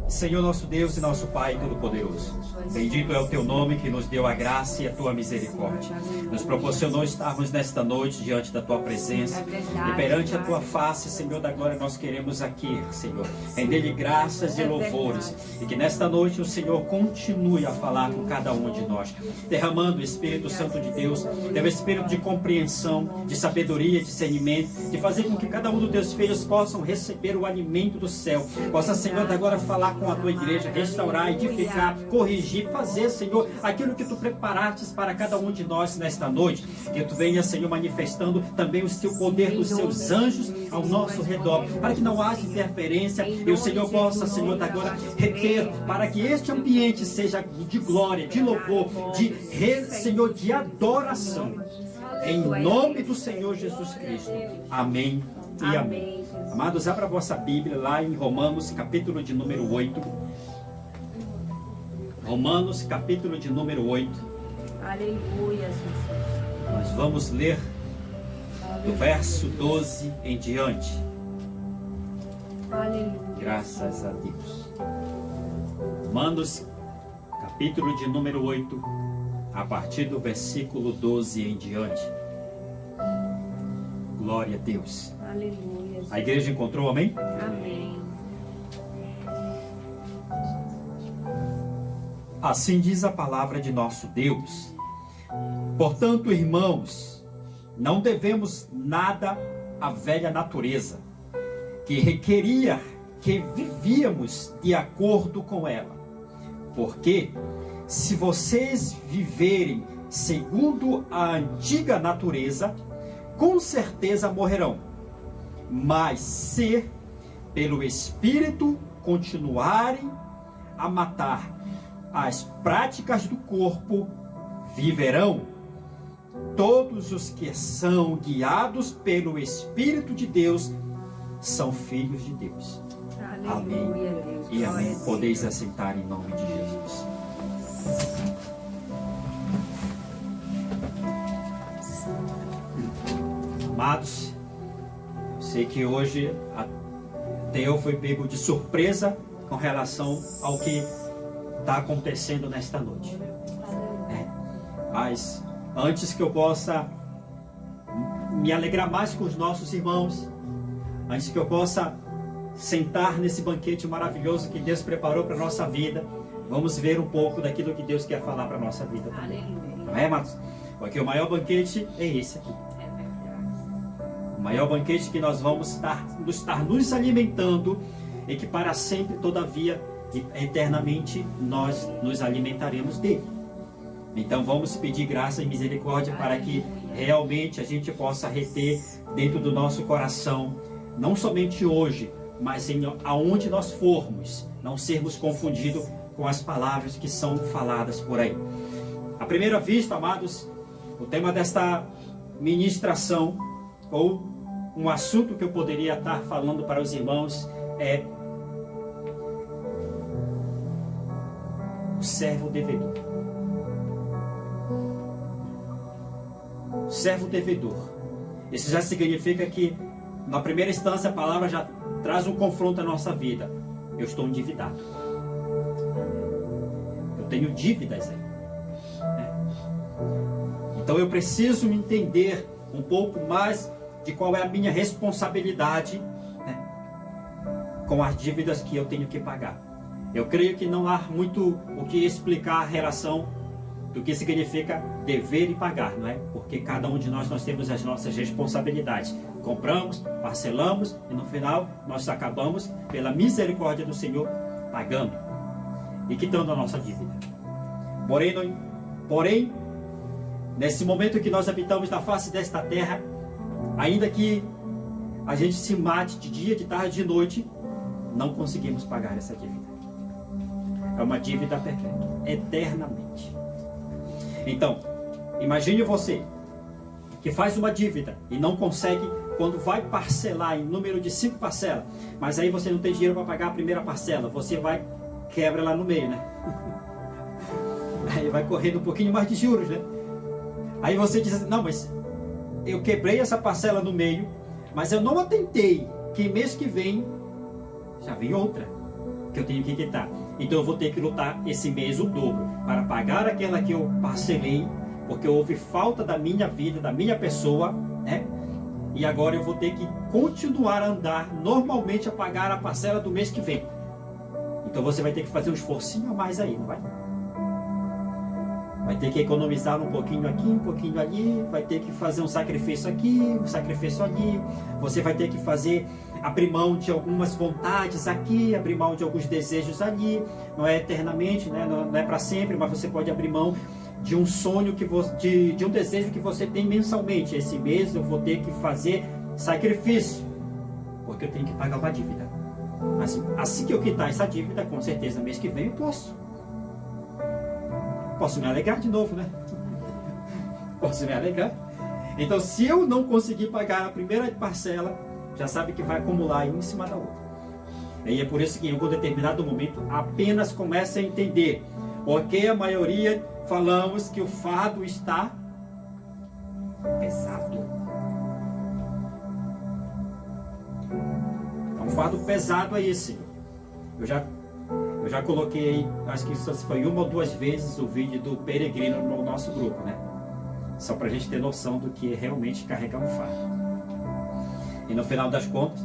Senhor nosso Deus e nosso Pai Todo-Poderoso, bendito é o Teu nome que nos deu a graça e a Tua misericórdia. Nos proporcionou estarmos nesta noite diante da Tua presença e perante a Tua face, Senhor da glória, nós queremos aqui, Senhor, render-lhe graças e louvores, e que nesta noite o Senhor continue a falar com cada um de nós, derramando o Espírito Santo de Deus, teu Espírito de compreensão, de sabedoria, discernimento, de fazer com que cada um dos Teus filhos possam receber o alimento do céu, possa, Senhor da glória, falar com a Tua igreja, restaurar, edificar, corrigir, fazer, Senhor, aquilo que Tu preparaste para cada um de nós nesta noite. Que Tu venha, Senhor, manifestando também o Teu poder dos Seus anjos ao nosso redor, para que não haja interferência e o Senhor possa, Senhor da glória, reter, para que este ambiente seja de glória, de louvor, Senhor, de adoração. Em nome do Senhor Jesus Cristo. Amém e amém. Amados, abra a vossa Bíblia lá em Romanos, capítulo de número 8. Romanos, capítulo de número 8. Aleluia, Jesus. Nós vamos ler do verso 12 em diante. Aleluia. Graças a Deus. Romanos, capítulo de número 8, a partir do versículo 12 em diante. Glória a Deus. Aleluia. A igreja encontrou, amém? Amém. Assim diz a palavra de nosso Deus. Portanto, irmãos, não devemos nada à velha natureza, que requeria que vivíamos de acordo com ela. Porque, se vocês viverem segundo a antiga natureza, com certeza morrerão. Mas se, pelo Espírito, continuarem a matar as práticas do corpo, viverão. Todos os que são guiados pelo Espírito de Deus são filhos de Deus. Aleluia, Amém Deus. e amém. Glória a Podeis assentar em nome de Jesus. Amados, eu sei que hoje até eu fui pego de surpresa com relação ao que está acontecendo nesta noite. Mas antes que eu possa me alegrar mais com os nossos irmãos, antes que eu possa sentar nesse banquete maravilhoso que Deus preparou para a nossa vida, vamos ver um pouco daquilo que Deus quer falar para a nossa vida também. Aleluia. Não é, amados? Porque o maior banquete é esse aqui. É verdade. O maior banquete que nós vamos estar nos alimentando e que para sempre, todavia, e eternamente nós nos alimentaremos dele. Então vamos pedir graça e misericórdia para que realmente a gente possa reter dentro do nosso coração, não somente hoje, mas aonde nós formos, não sermos confundidos com as palavras que são faladas por aí. À primeira vista, amados, o tema desta ministração, ou um assunto que eu poderia estar falando para os irmãos, é o servo devedor. O servo devedor. Isso já significa que, na primeira instância, a palavra já traz um confronto à nossa vida. Eu estou endividado. Eu tenho dívidas aí. Então eu preciso me entender um pouco mais de qual é a minha responsabilidade, com as dívidas que eu tenho que pagar. Eu creio que não há muito o que explicar a relação do que significa dever e pagar, não é? Porque cada um de nós temos as nossas responsabilidades. Compramos, parcelamos e no final nós acabamos, pela misericórdia do Senhor, pagando e quitando a nossa dívida. Porém, nesse momento que nós habitamos na face desta terra, ainda que a gente se mate de dia, de tarde, de noite, não conseguimos pagar essa dívida. É uma dívida perpétua, eternamente. Então, imagine você que faz uma dívida e não consegue, quando vai parcelar em número de 5 parcelas, mas aí você não tem dinheiro para pagar a primeira parcela, você vai, quebra lá no meio, né? Aí vai correndo um pouquinho mais de juros, né? Aí você diz assim, não, mas eu quebrei essa parcela no meio, mas eu não atentei que mês que vem já vem outra. que eu tenho que quitar. Então eu vou ter que lutar esse mês o dobro para pagar aquela que eu parcelei, porque houve falta da minha vida, da minha pessoa, né? E agora eu vou ter que continuar a andar normalmente a pagar a parcela do mês que vem. Então você vai ter que fazer um esforcinho a mais aí, não vai? Vai ter que economizar um pouquinho aqui, um pouquinho ali, vai ter que fazer um sacrifício aqui, um sacrifício ali. Você vai ter que abrir mão de algumas vontades aqui, abrir mão de alguns desejos ali. Não é eternamente, né? Não é para sempre, mas você pode abrir mão de um sonho, de um desejo que você tem mensalmente. Esse mês eu vou ter que fazer sacrifício, porque eu tenho que pagar uma dívida. Assim que eu quitar essa dívida, com certeza, mês que vem eu posso me alegrar de novo, né? Posso me alegrar. Então, se eu não conseguir pagar a primeira parcela, já sabe que vai acumular um em cima da outra. E é por isso que em algum determinado momento apenas começa a entender, porque a maioria falamos que o fardo está pesado. É um fardo pesado aí, Senhor. Eu já coloquei, acho que isso foi uma ou duas vezes, o vídeo do peregrino no nosso grupo, né? Só para a gente ter noção do que é realmente carregar um fardo. E no final das contas,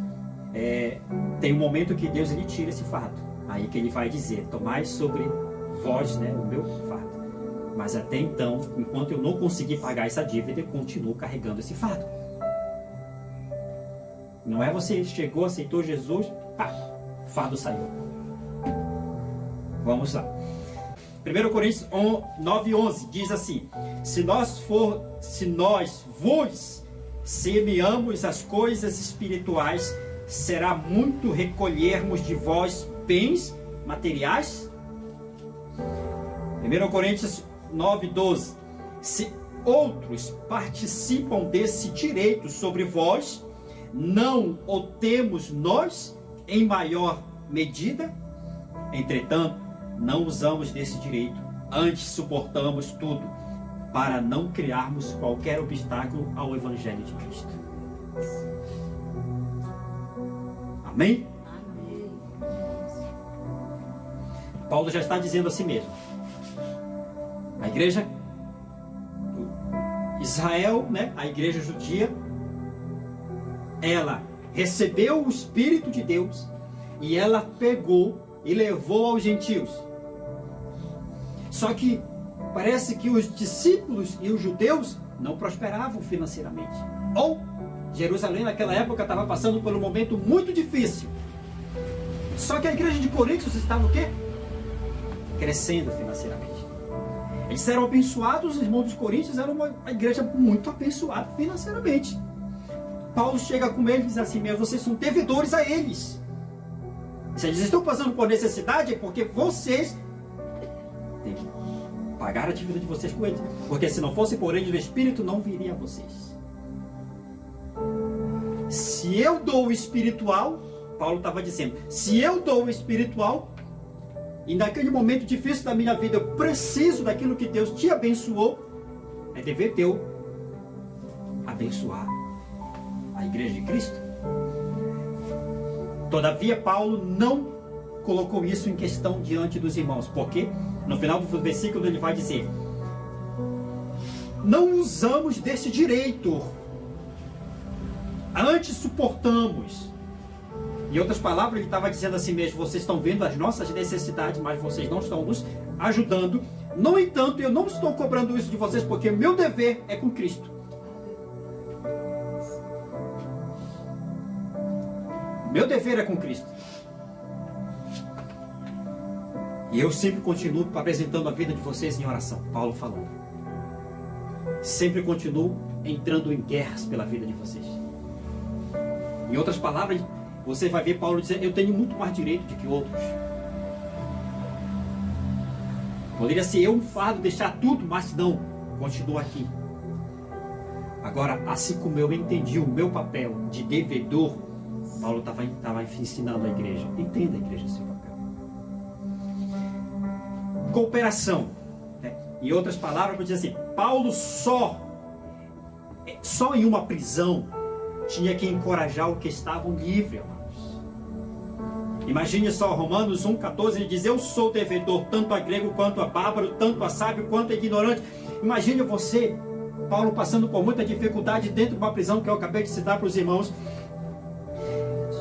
tem um momento que Deus ele tira esse fardo. Aí que ele vai dizer, tomai sobre vós, né, o meu fardo. Mas até então, enquanto eu não conseguir pagar essa dívida, eu continuo carregando esse fardo. Não é você chegou, aceitou Jesus, pá, o fardo saiu. Vamos lá. 1 Coríntios 9:11 diz assim: se nós vos semeamos as coisas espirituais, será muito recolhermos de vós bens materiais? 1 Coríntios 9:12: se outros participam desse direito sobre vós, não o temos nós em maior medida? Entretanto, não usamos desse direito, antes suportamos tudo, para não criarmos qualquer obstáculo ao Evangelho de Cristo. Amém? Amém. Paulo já está dizendo assim mesmo. A igreja Israel, né, a igreja judia, ela recebeu o Espírito de Deus e ela pegou e levou aos gentios. Só que parece que os discípulos e os judeus não prosperavam financeiramente. Ou Jerusalém naquela época estava passando por um momento muito difícil. Só que a igreja de Coríntios estava o quê? Crescendo financeiramente. Eles eram abençoados, os irmãos dos Coríntios eram uma igreja muito abençoada financeiramente. Paulo chega com eles e diz assim: vocês são devedores a eles. Se eles estão passando por necessidade, é porque vocês têm que pagar a dívida de vocês com eles. Porque se não fosse por eles, o Espírito não viria a vocês. Se eu dou o espiritual, Paulo estava dizendo, se eu dou o espiritual, e naquele momento difícil da minha vida, eu preciso daquilo que Deus te abençoou, é dever teu abençoar a igreja de Cristo. Todavia, Paulo não colocou isso em questão diante dos irmãos. Porque no final do versículo ele vai dizer: não usamos desse direito, antes suportamos. Em outras palavras, ele estava dizendo assim mesmo: vocês estão vendo as nossas necessidades, mas vocês não estão nos ajudando. No entanto, eu não estou cobrando isso de vocês, porque meu dever é com Cristo. Meu dever é com Cristo. E eu sempre continuo apresentando a vida de vocês em oração. Paulo falando. Sempre continuo entrando em guerras pela vida de vocês. Em outras palavras, você vai ver Paulo dizer: eu tenho muito mais direito do que outros. Poderia ser eu um fardo, deixar tudo, mas não, continuo aqui. Agora, assim como eu entendi o meu papel de devedor, Paulo estava ensinando a igreja. Entenda, a igreja, seu papel. Cooperação. Né? Em outras palavras, vou dizer assim: Paulo só em uma prisão tinha que encorajar os que estavam livres, amados. Imagine só, Romanos 1,14, ele diz: eu sou devedor tanto a grego quanto a bárbaro, tanto a sábio quanto a ignorante. Imagine você, Paulo, passando por muita dificuldade dentro de uma prisão que eu acabei de citar para os irmãos.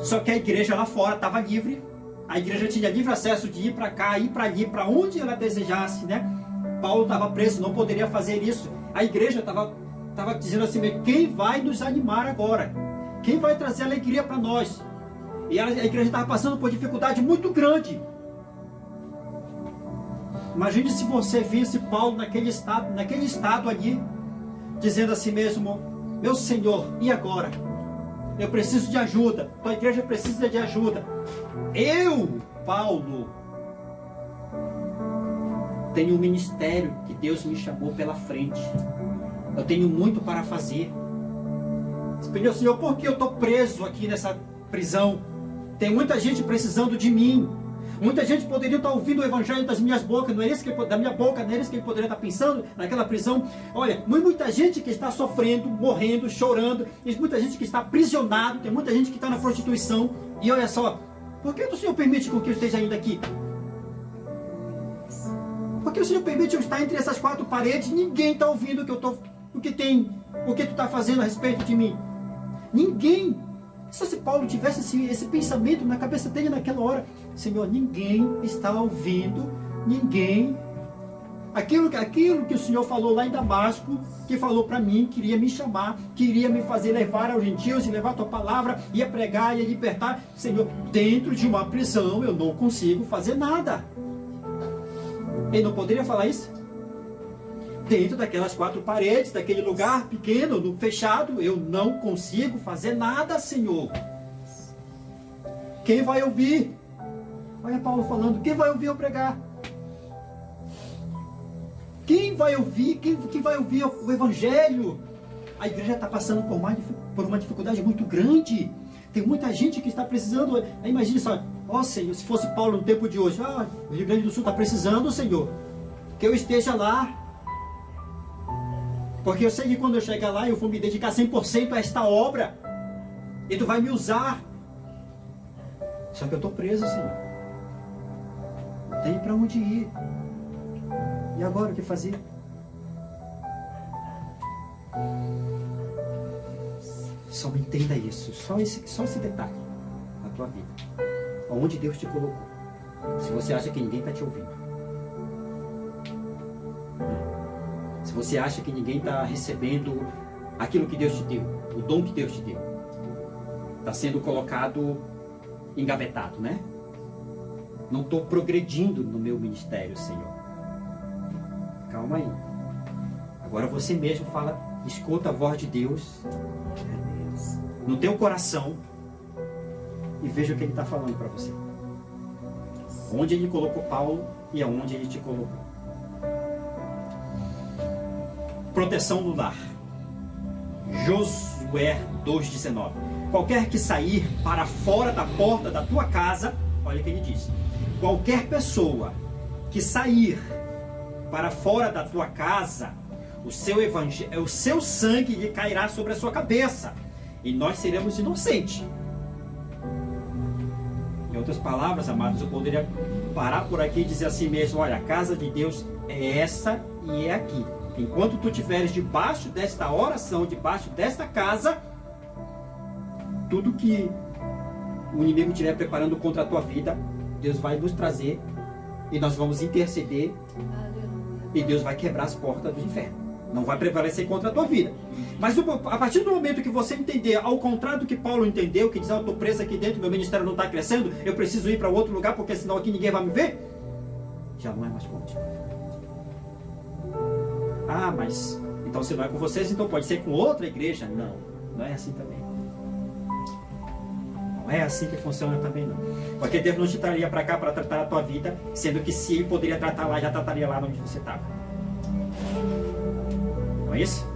Só que a igreja lá fora estava livre. A igreja tinha livre acesso de ir para cá, ir para ali, para onde ela desejasse, né? Paulo estava preso, não poderia fazer isso. A igreja estava dizendo assim: quem vai nos animar agora? Quem vai trazer alegria para nós? E a igreja estava passando por dificuldade muito grande. Imagine se você visse Paulo naquele estado ali, dizendo a si mesmo: meu Senhor, e agora? Eu preciso de ajuda, tua igreja precisa de ajuda. Eu, Paulo, tenho um ministério que Deus me chamou pela frente. Eu tenho muito para fazer. Meu Senhor, por que eu estou preso aqui nessa prisão? Tem muita gente precisando de mim. Muita gente poderia estar ouvindo o evangelho das minhas bocas, não é isso da minha boca, não é isso que ele poderia estar pensando naquela prisão. Olha, muita gente que está sofrendo, morrendo, chorando, tem muita gente que está aprisionado, tem muita gente que está na prostituição. E olha só, por que o Senhor permite com que eu esteja ainda aqui? Por que o Senhor permite eu estar entre essas quatro paredes? Ninguém está ouvindo o que tu está fazendo a respeito de mim. Ninguém. Só se Paulo tivesse esse pensamento na cabeça dele naquela hora: Senhor, ninguém está ouvindo, ninguém. Aquilo que o Senhor falou lá em Damasco, que falou para mim, queria me chamar, queria me fazer levar aos gentios e levar a tua palavra, ia pregar, ia libertar. Senhor, dentro de uma prisão eu não consigo fazer nada. Ele não poderia falar isso? Dentro daquelas quatro paredes, daquele lugar pequeno, fechado, eu não consigo fazer nada, Senhor. Quem vai ouvir? Olha Paulo falando: quem vai ouvir eu pregar? Quem vai ouvir? Quem vai ouvir o evangelho? A igreja está passando por uma dificuldade muito grande. Tem muita gente que está precisando. Imagine só: ó Senhor, se fosse Paulo no tempo de hoje, o Rio Grande do Sul está precisando, Senhor, que eu esteja lá. Porque eu sei que quando eu chegar lá, eu vou me dedicar 100% a esta obra. E tu vai me usar. Só que eu estou preso, Senhor. Não tem para onde ir. E agora o que fazer? Só me entenda isso. Só esse detalhe na tua vida. Onde Deus te colocou. Se você acha que ninguém está te ouvindo. Se você acha que ninguém está recebendo aquilo que Deus te deu, o dom que Deus te deu, está sendo colocado engavetado, né? Não estou progredindo no meu ministério, Senhor. Calma aí. Agora você mesmo fala, escuta a voz de Deus no teu coração e veja o que Ele está falando para você. Onde Ele colocou Paulo e aonde Ele te colocou. Proteção no lar. Josué 2,19. Qualquer que sair para fora da porta da tua casa, olha o que ele diz: qualquer pessoa que sair para fora da tua casa, o seu sangue lhe cairá sobre a sua cabeça, e nós seremos inocentes. Em outras palavras, amados, eu poderia parar por aqui e dizer assim mesmo: olha, a casa de Deus é essa e é aqui. Enquanto tu estiveres debaixo desta oração, debaixo desta casa, tudo que o inimigo estiver preparando contra a tua vida, Deus vai nos trazer e nós vamos interceder. E Deus vai quebrar as portas do inferno. Não vai prevalecer contra a tua vida. Mas a partir do momento que você entender, ao contrário do que Paulo entendeu, que diz: eu estou preso aqui dentro, meu ministério não está crescendo, eu preciso ir para outro lugar porque senão aqui ninguém vai me ver, já não é mais contigo. Ah, mas então se não é com vocês, então pode ser com outra igreja. Não, não é assim também. Não é assim que funciona também, não. Porque Deus não te traria para cá para tratar a tua vida, sendo que se Ele poderia tratar lá, já trataria lá onde você estava. Não é isso?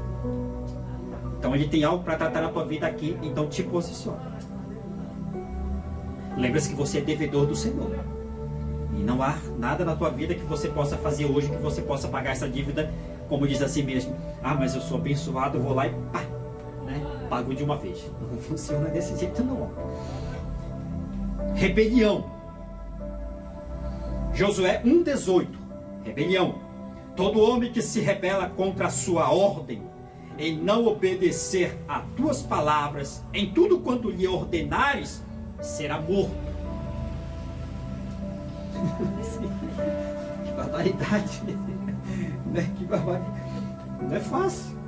Então Ele tem algo para tratar a tua vida aqui, então te posiciona. Lembre-se que você é devedor do Senhor. E não há nada na tua vida que você possa fazer hoje, que você possa pagar essa dívida, como diz assim mesmo: ah, mas eu sou abençoado, eu vou lá e pá, né? Pago de uma vez. Não funciona desse jeito, não. Rebelião. Josué 1,18. Rebelião. Todo homem que se rebela contra a sua ordem, em não obedecer a tuas palavras, em tudo quanto lhe ordenares, será morto. Que barbaridade. Que barbaridade. Não é fácil.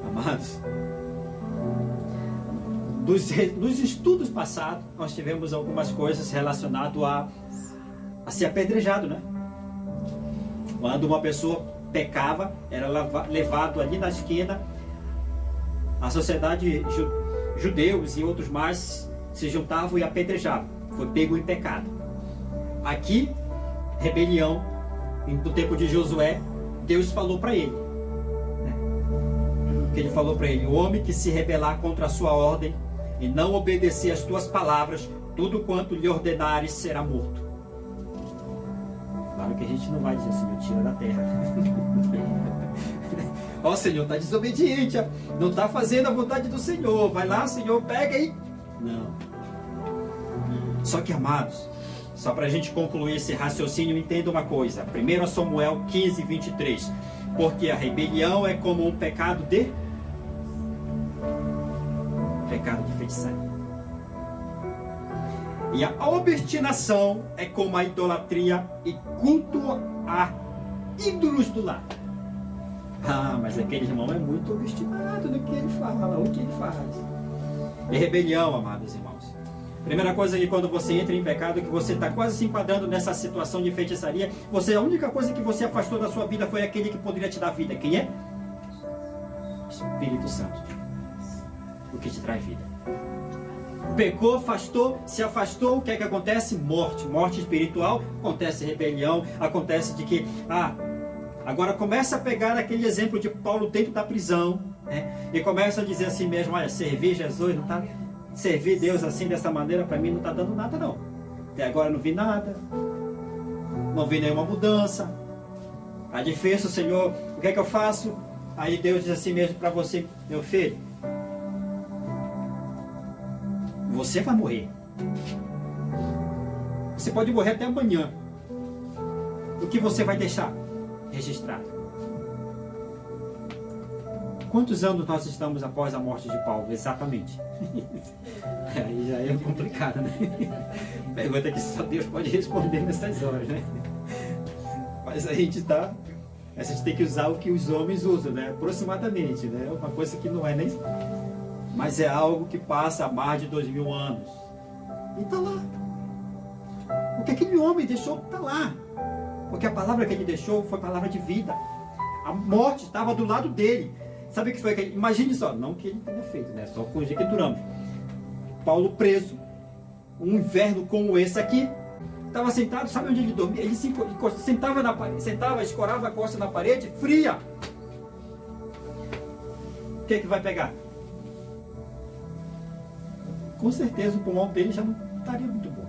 Amados, nos estudos passados, nós tivemos algumas coisas relacionadas a ser apedrejado, né? Quando uma pessoa pecava, era levado ali na esquina, a sociedade judeus e outros mais se juntavam e apedrejavam. Foi pego em pecado. Aqui, rebelião, no tempo de Josué, Deus falou para ele. Que ele falou para ele: o homem que se rebelar contra a sua ordem e não obedecer às tuas palavras, tudo quanto lhe ordenares será morto. Claro que a gente não vai dizer assim, tira da terra. Ó, Senhor, está desobediente, não está fazendo a vontade do Senhor. Vai lá, Senhor, pega aí. Não. Só que, amados, só para a gente concluir esse raciocínio, entenda uma coisa. 1 Samuel 15, 23. Porque a rebelião é como um pecado de feitiçaria. E a obstinação é como a idolatria e culto a ídolos do lar. Ah, mas aquele irmão é muito obstinado no que ele fala, o que ele faz. E rebelião, amados irmãos. Primeira coisa que quando você entra em pecado, que você está quase se enquadrando nessa situação de feitiçaria, a única coisa que você afastou da sua vida foi aquele que poderia te dar vida. Quem é? Espírito Santo. O que te traz vida. Pecou, afastou, se afastou, o que é que acontece? Morte espiritual, acontece rebelião, acontece de que, agora começa a pegar aquele exemplo de Paulo dentro da prisão, né? E começa a dizer assim mesmo: olha, servir Jesus não está... Servir Deus assim, dessa maneira, para mim não está dando nada não. Até agora não vi nada. Não vi nenhuma mudança. Está difícil, Senhor. O que é que eu faço? Aí Deus diz assim mesmo para você: meu filho, você vai morrer. Você pode morrer até amanhã. O que você vai deixar registrado? Quantos anos nós estamos após a morte de Paulo? Exatamente. Aí já é complicado, né? Pergunta que só Deus pode responder nessas horas, né? Mas a gente tem que usar o que os homens usam, né? Aproximadamente, né? Uma coisa que não é nem... Mas é algo que passa há mais de 2000 anos. E está lá. O que aquele homem deixou está lá. Porque a palavra que ele deixou foi palavra de vida. A morte estava do lado dele. Sabe o que foi? Imagine só, não que ele tenha feito, né? Só conjecturando. Paulo preso, um inverno como esse aqui, estava sentado, sabe onde ele dormia? Ele sentava na parede, escorava a costa na parede, fria. O que é que vai pegar? Com certeza o pulmão dele já não estaria muito bom.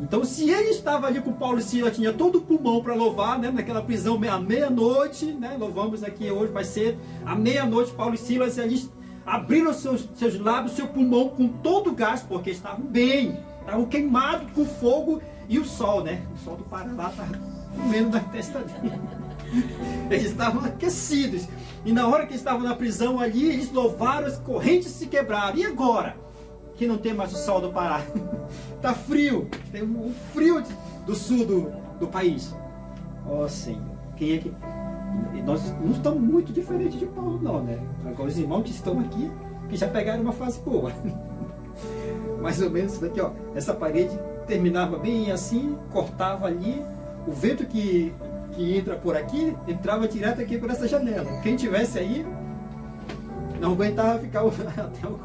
Então, se ele estava ali com Paulo e Silas, tinha todo o pulmão para louvar, né, naquela prisão à meia-noite, né, louvamos aqui hoje, vai ser à meia-noite, Paulo e Silas ali abriram seus lábios, seu pulmão com todo o gás, porque estavam bem, estavam queimados com fogo e o sol, né? O sol do Paraná estava comendo na testa dele. Eles estavam aquecidos. E na hora que estavam na prisão ali, eles louvaram, as correntes se quebraram. E agora? Que não tem mais o sol do Pará. Está frio. Tem o frio do sul do país. Ó Senhor. Quem é que... Nós não estamos muito diferentes de Paulo, não, né? Agora os irmãos que estão aqui, que já pegaram uma fase boa. Mais ou menos isso daqui, ó. Essa parede terminava bem assim, cortava ali. O vento que entra por aqui, entrava direto aqui por essa janela. Quem tivesse aí, não aguentava ficar até o...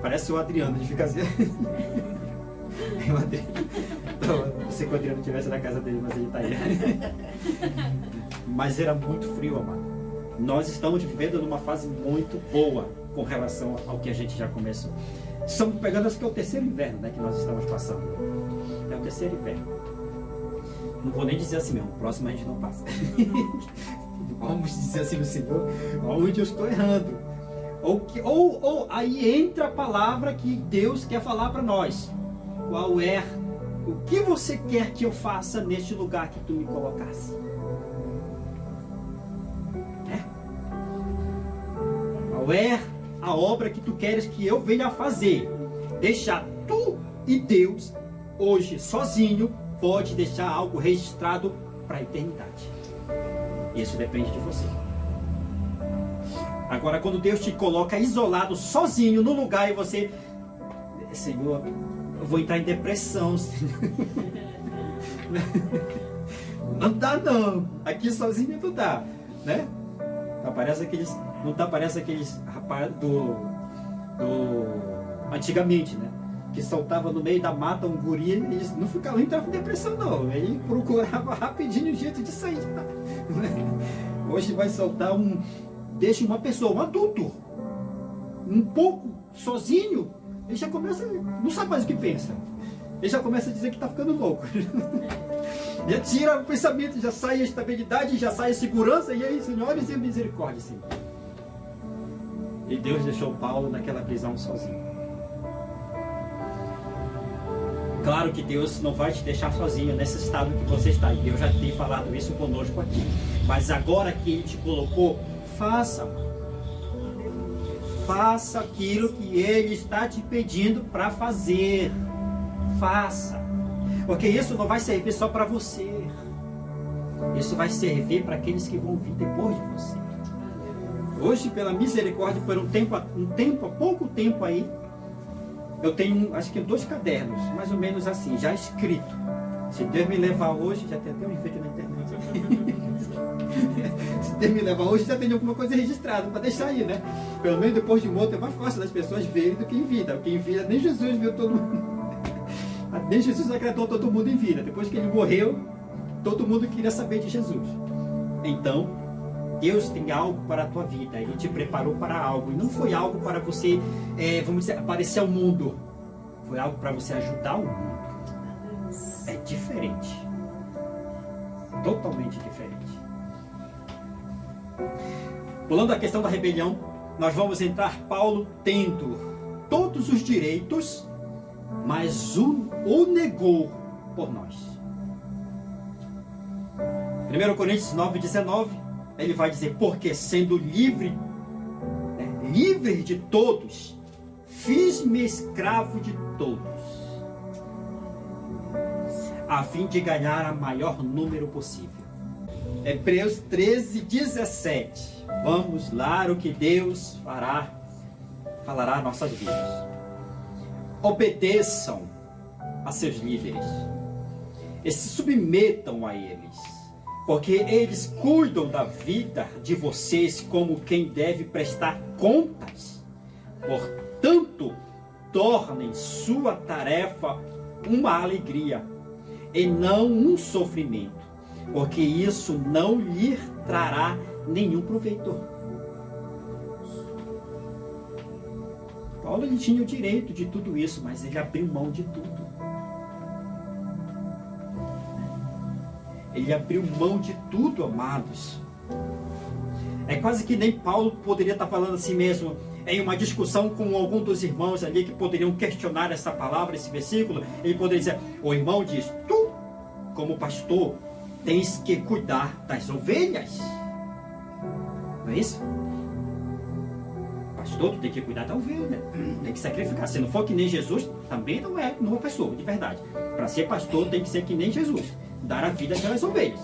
Parece o Adriano, de ficar assim. O Adriano. Não sei que o Adriano estivesse na casa dele, mas ele está aí. Mas era muito frio, amado. Nós estamos vivendo numa fase muito boa com relação ao que a gente já começou. Estamos pegando, acho que é o terceiro inverno, né, que nós estamos passando. É o terceiro inverno. Não vou nem dizer assim mesmo, o próximo a gente não passa. Vamos dizer assim no Senhor, onde eu estou errando. Ou aí entra a palavra que Deus quer falar para nós. o que você quer que eu faça neste lugar que tu me colocasse? Qual é a obra que tu queres que eu venha a fazer? Deixar tu e Deus hoje sozinho pode deixar algo registrado para a eternidade. Isso depende de você. Agora, quando Deus te coloca isolado, sozinho, no lugar, e você... Senhor, eu vou entrar em depressão, Senhor. Não dá não. Aqui sozinho não dá, né? Parece aqueles rapazes do antigamente, né? Que soltava no meio da mata um guri, e eles não ficavam, não entravam em depressão não. Ele procurava rapidinho um jeito de sair. Hoje vai soltar deixa uma pessoa, um adulto, um pouco sozinho, ele já começa, não sabe mais o que pensa. Ele já começa a dizer que está ficando louco. Já tira o pensamento, já sai a estabilidade, já sai a segurança, e aí, senhores, e misericórdia, Senhor. E Deus deixou Paulo naquela prisão sozinho. Claro que Deus não vai te deixar sozinho nesse estado que você está. E Deus já tem falado isso conosco aqui. Mas agora que Ele te colocou, faça. Faça aquilo que Ele está te pedindo para fazer. Faça. Porque isso não vai servir só para você. Isso vai servir para aqueles que vão vir depois de você. Hoje, pela misericórdia, por pouco tempo aí, eu tenho, acho que 2 cadernos, mais ou menos assim, já escrito. Se Deus me levar hoje, já tem até um enfeite na internet. Se Deus me levar hoje, já tem alguma coisa registrada para deixar aí, né? Pelo menos depois de morto é mais fácil das pessoas verem do que em vida. Porque em vida nem Jesus viu todo mundo. Nem Jesus agradou todo mundo em vida. Depois que ele morreu, todo mundo queria saber de Jesus. Então, Deus tem algo para a tua vida. Ele te preparou para algo. E não foi algo para você, vamos dizer, aparecer ao mundo. Foi algo para você ajudar o mundo. É diferente. Totalmente diferente. Pulando a questão da rebelião, nós vamos entrar Paulo tendo todos os direitos, mas o negou por nós. 1 Coríntios 9,19, ele vai dizer, porque sendo livre de todos, fiz-me escravo de todos, a fim de ganhar a maior número possível. Hebreus 13:17. Vamos lá o que Deus falará às nossas vidas. Obedeçam a seus líderes e se submetam a eles, porque eles cuidam da vida de vocês como quem deve prestar contas. Portanto, tornem sua tarefa uma alegria e não um sofrimento, porque isso não lhe trará nenhum proveito. Paulo, ele tinha o direito de tudo isso, mas ele abriu mão de tudo. Ele abriu mão de tudo, amados. É quase que nem Paulo poderia estar falando assim mesmo, em uma discussão com algum dos irmãos ali que poderiam questionar essa palavra, esse versículo. Ele poderia dizer, o irmão diz, tu, como pastor, tens que cuidar das ovelhas. Não é isso? Pastor, tu tem que cuidar da ovelha, tem que sacrificar. Se não for que nem Jesus, também não é pastor, de verdade. Para ser pastor tem que ser que nem Jesus, dar a vida pelas ovelhas.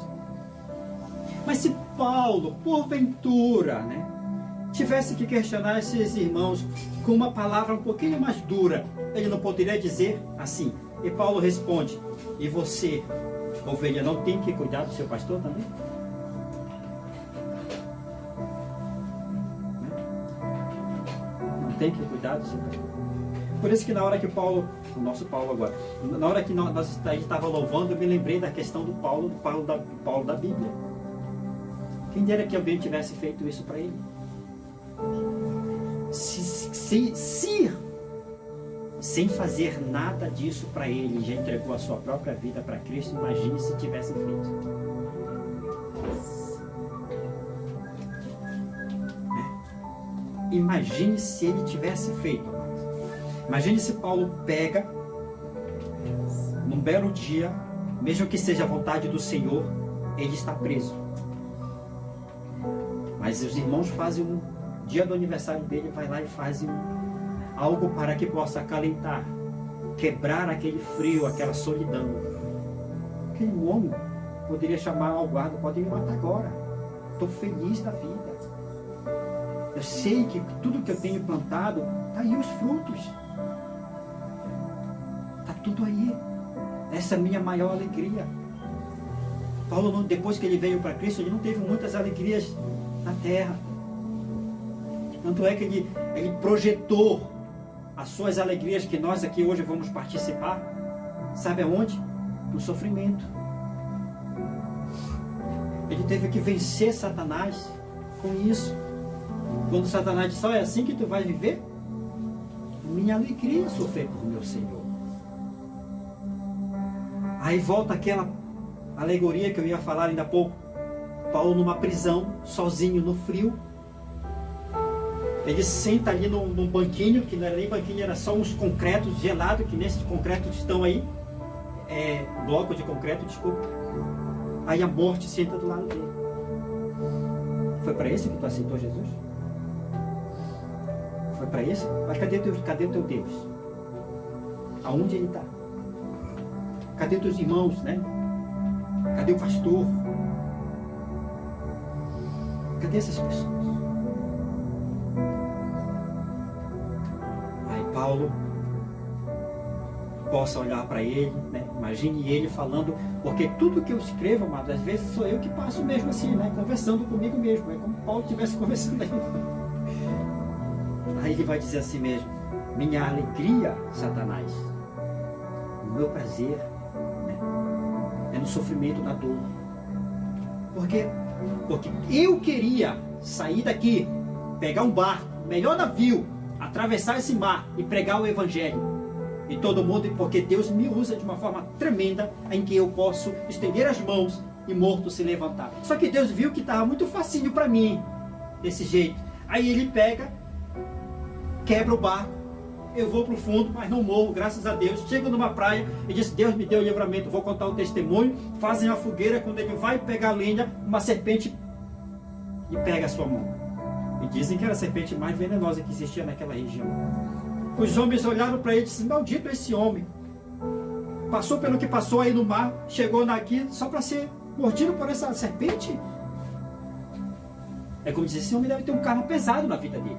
Mas se Paulo, porventura, tivesse que questionar esses irmãos com uma palavra um pouquinho mais dura, ele não poderia dizer assim. E Paulo responde, e você, ovelha, não tem que cuidar do seu pastor também? Tem que cuidar do seu pastor. Por isso que na hora que Paulo, o nosso Paulo agora, na hora que nós estava louvando, eu me lembrei da questão do Paulo da Bíblia. Quem dera que alguém tivesse feito isso para ele. Sem fazer nada disso para ele, já entregou a sua própria vida para Cristo, imagine se tivesse feito. Imagine se ele tivesse feito. Imagine se Paulo pega, num belo dia, mesmo que seja a vontade do Senhor, ele está preso. Mas os irmãos fazem um dia do aniversário dele, vai lá e fazem algo para que possa acalentar, quebrar aquele frio, aquela solidão. Aquele homem poderia chamar ao guarda, pode me matar agora. Estou feliz da vida. Eu sei que tudo que eu tenho plantado, está aí os frutos. Está tudo aí. Essa é a minha maior alegria. Paulo, depois que ele veio para Cristo, ele não teve muitas alegrias na terra. Tanto é que ele projetou as suas alegrias que nós aqui hoje vamos participar. Sabe aonde? No sofrimento. Ele teve que vencer Satanás com isso. Quando Satanás disse, é assim que tu vai viver? Minha alegria é sofrer por meu Senhor. Aí volta aquela alegoria que eu ia falar ainda há pouco. Paulo numa prisão, sozinho no frio. Ele senta ali num banquinho, que não era nem banquinho, era só uns concretos gelados, que nesses concretos estão aí. Bloco de concreto, desculpa. Aí a morte senta do lado dele. Foi para esse que tu aceitou Jesus? Foi para esse? Mas cadê o teu Deus? Aonde ele está? Cadê os teus irmãos, né? Cadê o pastor? Cadê essas pessoas? Aí Paulo possa olhar para ele, né? Imagine ele falando, porque tudo que eu escrevo, amado, às vezes sou eu que passo mesmo assim, né? Conversando comigo mesmo, é como Paulo estivesse conversando aí. Aí ele vai dizer assim mesmo, minha alegria, Satanás, o meu prazer, né? É no sofrimento, na dor. Porque eu queria sair daqui, pegar um barco, melhor navio, atravessar esse mar e pregar o Evangelho. E todo mundo, porque Deus me usa de uma forma tremenda, em que eu posso estender as mãos e morto se levantar. Só que Deus viu que estava muito facinho para mim, desse jeito. Aí ele pega, quebra o barco, eu vou para o fundo, mas não morro, graças a Deus. Chego numa praia e diz, Deus me deu o livramento, vou contar o testemunho. Fazem a fogueira, quando ele vai pegar a lenha, uma serpente e pega a sua mão. E dizem que era a serpente mais venenosa que existia naquela região. Os homens olharam para ele e disseram, maldito esse homem. Passou pelo que passou aí no mar, chegou aqui só para ser mordido por essa serpente. É como dizer, esse homem deve ter um karma pesado na vida dele.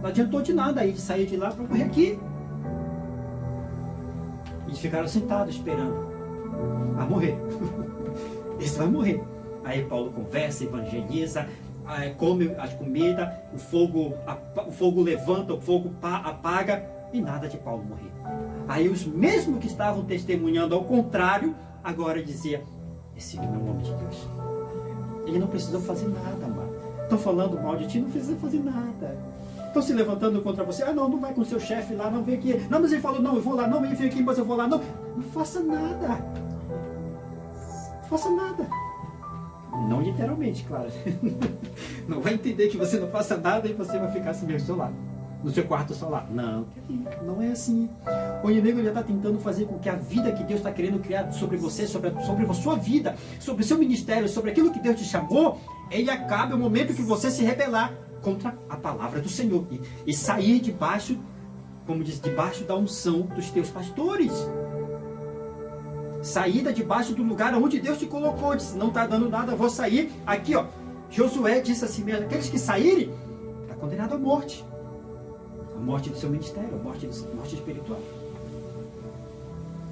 Não adiantou de nada aí de sair de lá para morrer aqui. Eles ficaram sentados esperando a morrer. Esse vai morrer. Aí Paulo conversa, evangeliza, come a comida, o fogo levanta, o fogo apaga e nada de Paulo morrer. Aí os mesmos que estavam testemunhando ao contrário, agora dizia, esse não é o homem de Deus. Ele não precisou fazer nada, amado. Estão falando mal de ti, não precisa fazer nada. Estão se levantando contra você, não vai com o seu chefe lá, não vem aqui. Não, mas ele falou, não, eu vou lá, não, ele vem aqui, mas eu vou lá. Não faça nada. Não faça nada. Não literalmente, claro. Não vai entender que você não faça nada e você vai ficar assim mesmo, só lá. No seu quarto só lá. Não, não é assim. O inimigo já está tentando fazer com que a vida que Deus está querendo criar sobre você, sobre a sua vida, sobre o seu ministério, sobre aquilo que Deus te chamou, ele acabe o momento que você se rebelar contra a palavra do Senhor. E sair debaixo, como diz, debaixo da unção dos teus pastores. Saída debaixo do lugar onde Deus te colocou. Disse, não está dando nada, eu vou sair. Aqui, ó, Josué disse assim mesmo, aqueles que saírem, está condenado à morte. A morte do seu ministério, a morte espiritual.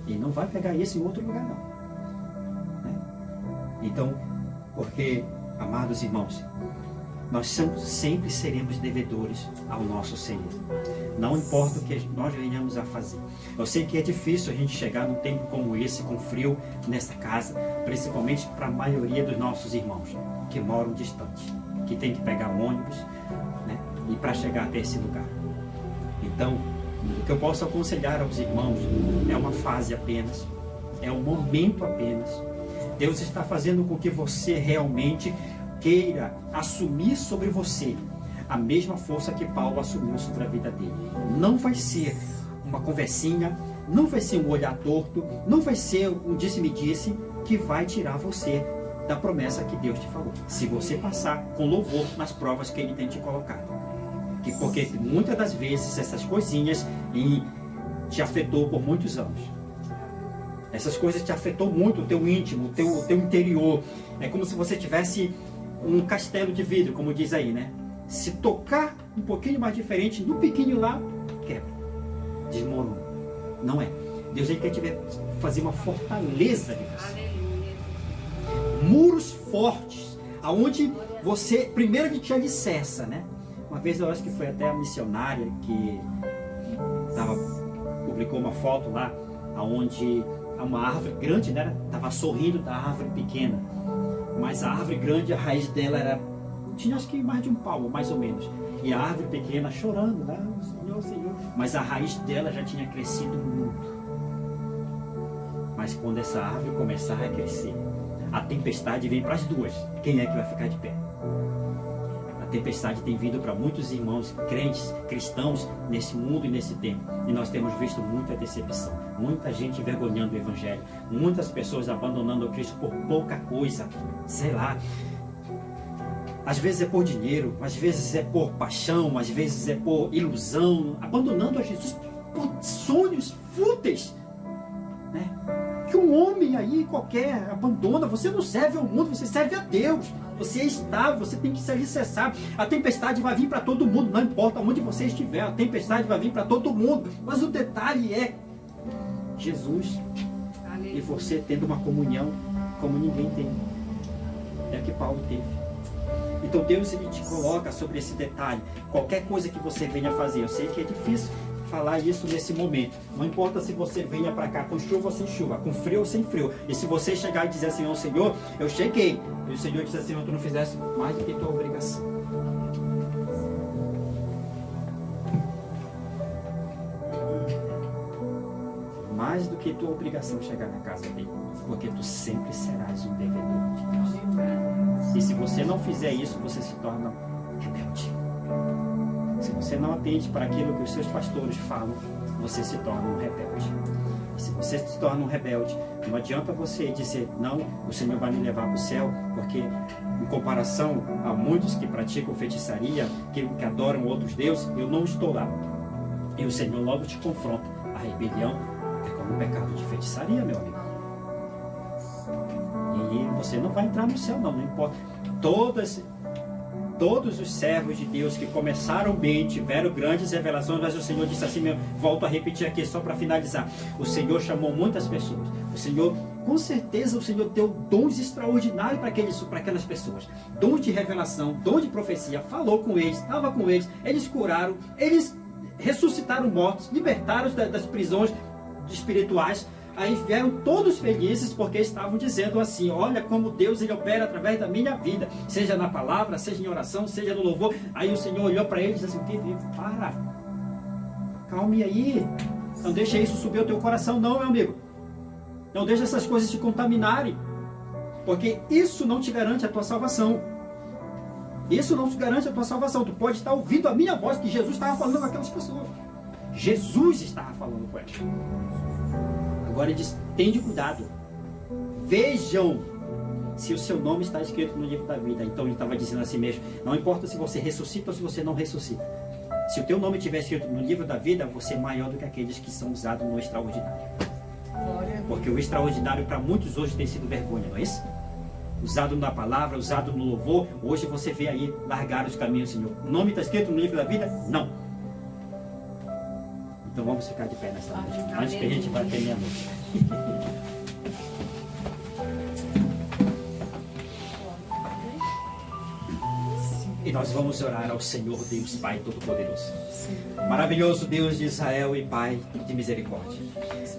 E não vai pegar esse em outro lugar, não. Né? Então, porque, amados irmãos, nós sempre seremos devedores ao nosso Senhor. Não importa o que nós venhamos a fazer. Eu sei que é difícil a gente chegar num tempo como esse, com frio, nessa casa, principalmente para a maioria dos nossos irmãos, que moram distantes, que tem que pegar um ônibus, né, e para chegar até esse lugar. Então, o que eu posso aconselhar aos irmãos é uma fase apenas, é um momento apenas. Deus está fazendo com que você realmente queira assumir sobre você a mesma força que Paulo assumiu sobre a vida dele. Não vai ser uma conversinha, não vai ser um olhar torto, não vai ser um disse-me-disse que vai tirar você da promessa que Deus te falou. Se você passar com louvor nas provas que Ele tem te colocado. Porque muitas das vezes essas coisinhas te afetou por muitos anos. Essas coisas te afetou muito o teu íntimo, o teu interior. É como se você tivesse um castelo de vidro, como diz aí, né? Se tocar um pouquinho mais diferente, no pequeno lá, quebra, desmorona. Não é. Deus ele quer fazer uma fortaleza de você. Muros fortes, aonde você, primeiro ele te alicerça, né? Uma vez eu acho que foi até a missionária que publicou uma foto lá, aonde uma árvore grande, né? Estava sorrindo da árvore pequena, mas a árvore grande, a raiz dela tinha acho que mais de um palmo, mais ou menos, e a árvore pequena chorando, né? Senhor, Senhor, mas a raiz dela já tinha crescido muito. Mas quando essa árvore começar a crescer, a tempestade vem para as duas. Quem é que vai ficar de pé? A tempestade tem vindo para muitos irmãos crentes, cristãos, nesse mundo e nesse tempo. E nós temos visto muita decepção, muita gente envergonhando o Evangelho, muitas pessoas abandonando o Cristo por pouca coisa, sei lá. Às vezes é por dinheiro, às vezes é por paixão, às vezes é por ilusão, abandonando a Jesus por sonhos fúteis, né? Que um homem aí qualquer abandona. Você não serve ao mundo, você serve a Deus. Você é estável, você tem que se alicerçar. A tempestade vai vir para todo mundo, não importa onde você estiver, a tempestade vai vir para todo mundo. Mas o detalhe é Jesus e você tendo uma comunhão como ninguém tem. É o que Paulo teve. Então Deus ele te coloca sobre esse detalhe. Qualquer coisa que você venha fazer, eu sei que é difícil falar isso nesse momento. Não importa se você venha para cá com chuva ou sem chuva, com frio ou sem frio. E se você chegar e dizer assim, ó Senhor, eu cheguei. E o Senhor diz assim, tu não fizesse mais do que tua obrigação. Mais do que tua obrigação chegar na casa dele. Porque tu sempre serás um devedor de Deus. E se você não fizer isso, você se torna rebelde. Se você não atende para aquilo que os seus pastores falam, você se torna um rebelde. E se você se torna um rebelde, não adianta você dizer, não, o Senhor vai me levar para o céu, porque em comparação a muitos que praticam feitiçaria, que adoram outros deuses, eu não estou lá. E o Senhor logo te confronta. A rebelião é como um pecado de feitiçaria, meu amigo. E você não vai entrar no céu, não importa. Todos os servos de Deus que começaram bem, tiveram grandes revelações, mas o Senhor disse assim mesmo, volto a repetir aqui só para finalizar. O Senhor chamou muitas pessoas. O Senhor, com certeza, o Senhor deu dons extraordinários para aquelas pessoas. Dom de revelação, dom de profecia, falou com eles, estava com eles curaram, eles ressuscitaram mortos, libertaram das prisões espirituais. Aí vieram todos felizes porque estavam dizendo assim, olha como Deus ele opera através da minha vida, seja na palavra, seja em oração, seja no louvor. Aí o Senhor olhou para eles e disse assim, para, calme aí, não deixa isso subir ao teu coração não, meu amigo. Não deixa essas coisas te contaminarem, porque isso não te garante a tua salvação. Isso não te garante a tua salvação. Tu pode estar ouvindo a minha voz, que Jesus estava falando com aquelas pessoas. Jesus estava falando com elas. Agora ele diz, tende cuidado. Vejam se o seu nome está escrito no livro da vida. Então ele estava dizendo assim mesmo, não importa se você ressuscita ou se você não ressuscita. Se o teu nome estiver escrito no livro da vida, você é maior do que aqueles que são usados no extraordinário. Porque o extraordinário para muitos hoje tem sido vergonha, não é isso? Usado na palavra, usado no louvor. Hoje você vê aí largar os caminhos, Senhor. O nome está escrito no livro da vida? Não. Então vamos ficar de pé nessa noite. Antes que a gente vá ter meia-noite. E nós vamos orar ao Senhor Deus Pai Todo-Poderoso. Maravilhoso Deus de Israel e Pai de misericórdia.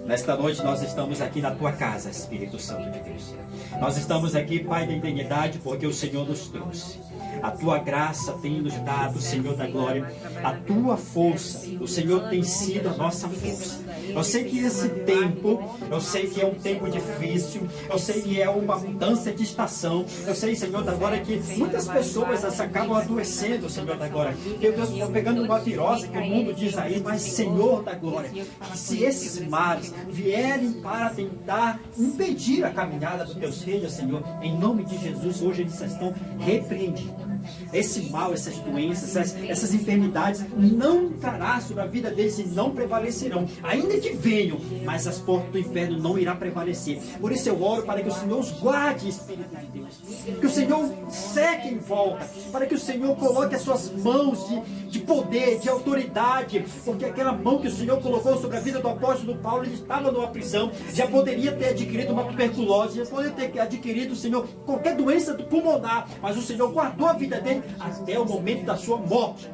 Nesta noite nós estamos aqui na Tua casa, Espírito Santo de Deus. Nós estamos aqui, Pai da eternidade, porque o Senhor nos trouxe. A tua graça tem nos dado, Senhor da glória, a tua força. O Senhor tem sido a nossa força. Eu sei que esse tempo, eu sei que é um tempo difícil, eu sei que é uma mudança de estação, eu sei, Senhor da glória, que muitas pessoas acabam adoecendo, Senhor da glória. Meu Deus, estou pegando uma virose que o mundo diz aí, mas Senhor da glória, que se esses males vierem para tentar impedir a caminhada dos teus filhos, Senhor, em nome de Jesus, hoje eles estão repreendidos. Esse mal, essas doenças, essas enfermidades não entrará sobre a vida deles e não prevalecerão. Ainda que venham, mas as portas do inferno não irão prevalecer. Por isso eu oro para que o Senhor os guarde, Espírito de Deus. Que o Senhor seque em volta, para que o Senhor coloque as suas mãos de poder, de autoridade, porque aquela mão que o Senhor colocou sobre a vida do apóstolo Paulo, ele estava numa prisão, já poderia ter adquirido uma tuberculose, já poderia ter adquirido, Senhor, qualquer doença pulmonar, mas o Senhor guardou a vida dele até o momento da sua morte.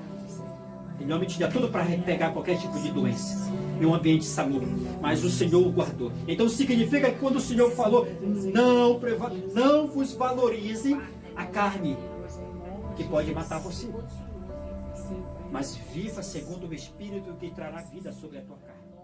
Em nome de Deus, tudo para pegar qualquer tipo de doença em um ambiente salubre, mas o Senhor o guardou. Então significa que quando o Senhor falou, não vos valorizem a carne, que pode matar você, mas viva segundo o Espírito que trará vida sobre a tua carne.